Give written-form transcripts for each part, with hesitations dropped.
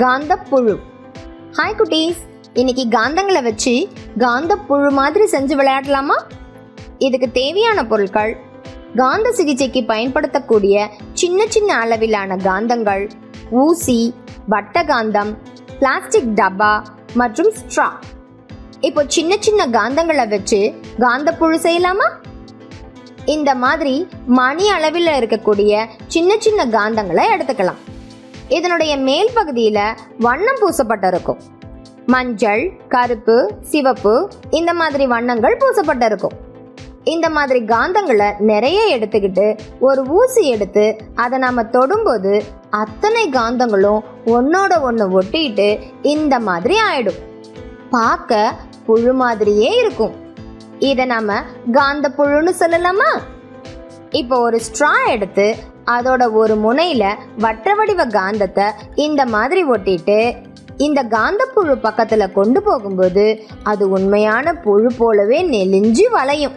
காந்தப்புழு. Hi குட்டீஸ், இன்னைக்கு காந்தங்களை வச்சு காந்தப்புழு மாதிரி செஞ்சு விளையாடலாமா? இதுக்கு தேவையான பொருட்கள்: காந்த சிகிச்சைக்கு பயன்படுத்தக்கூடிய சின்ன சின்ன அளவிலான காந்தங்கள், ஊசி, வட்ட காந்தம், பிளாஸ்டிக் டப்பா மற்றும் ஸ்ட்ரா. இப்போ சின்ன சின்ன காந்தங்களை வச்சு காந்தப்புழு செய்யலாமா? இந்த மாதிரி மணி அளவில் இருக்கக்கூடிய சின்ன சின்ன காந்தங்களை எடுத்துக்கலாம். இதனுடைய மேல் பகுதியில வண்ணம் பூசப்பட்டிருக்கும். மஞ்சள், கருப்பு, சிவப்பு இந்த மாதிரி வண்ணங்கள் பூசப்பட்டிருக்கும். இந்த மாதிரி காந்தங்களை நிறைய எடுத்துக்கிட்டு ஒரு ஊசி எடுத்து அதை நாம தொடும்போது அத்தனை காந்தங்களும் ஒன்னோட ஒன்று ஒட்டிட்டு இந்த மாதிரி ஆயிடும். பார்க்க புழு மாதிரியே இருக்கும். இதை நாம காந்த புழுன்னு சொல்லலாமா? இப்போ ஒரு ஸ்ட்ரா எடுத்து அதோட ஒரு முனையில வட்ட வடிவ காந்தத்தை இந்த மாதிரி ஒட்டிட்டு இந்த காந்தப்புழு பக்கத்துல கொண்டு போகும்போது அது உண்மையான புழு போலவே நெளிஞ்சு வளையும்.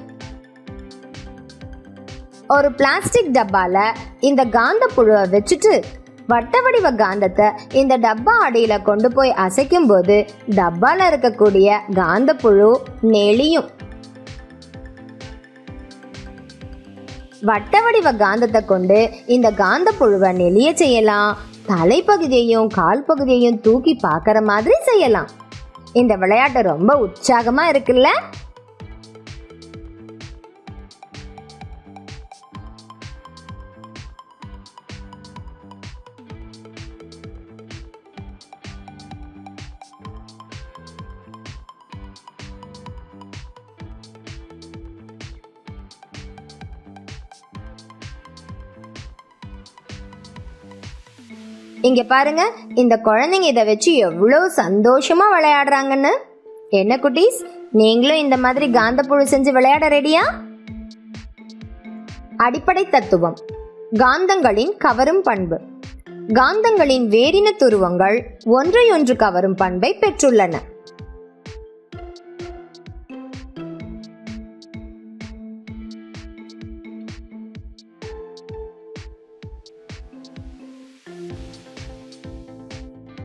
ஒரு பிளாஸ்டிக் டப்பால இந்த காந்தப்புழுவை வச்சுட்டு வட்ட வடிவ காந்தத்தை இந்த டப்பா அடியில கொண்டு போய் அசைக்கும் போது டப்பால இருக்கக்கூடிய காந்தப்புழு நெளியும். வட்ட வடிவ காந்தத்தை கொண்டு இந்த காந்த புழுவை நெளிய செய்யலாம். தலைப்பகுதியையும் கால் பகுதியையும் தூக்கி பார்க்கற மாதிரி செய்யலாம். இந்த விளையாட்டு ரொம்ப உற்சாகமா இருக்குல்ல? இங்க பாருங்க, இந்த குழந்தைங்க இதை வச்சு எவ்வளவு சந்தோஷமா விளையாடுறாங்கன்னு. என்ன குட்டீஸ், நீங்களும் இந்த மாதிரி காந்தப்புழு செஞ்சு விளையாட ரெடியா? அடிப்படை தத்துவம்: காந்தங்களின் கவரும் பண்பு. காந்தங்களின் வேறின துருவங்கள் ஒன்றையொன்று கவரும் பண்பை பெற்றுள்ளன.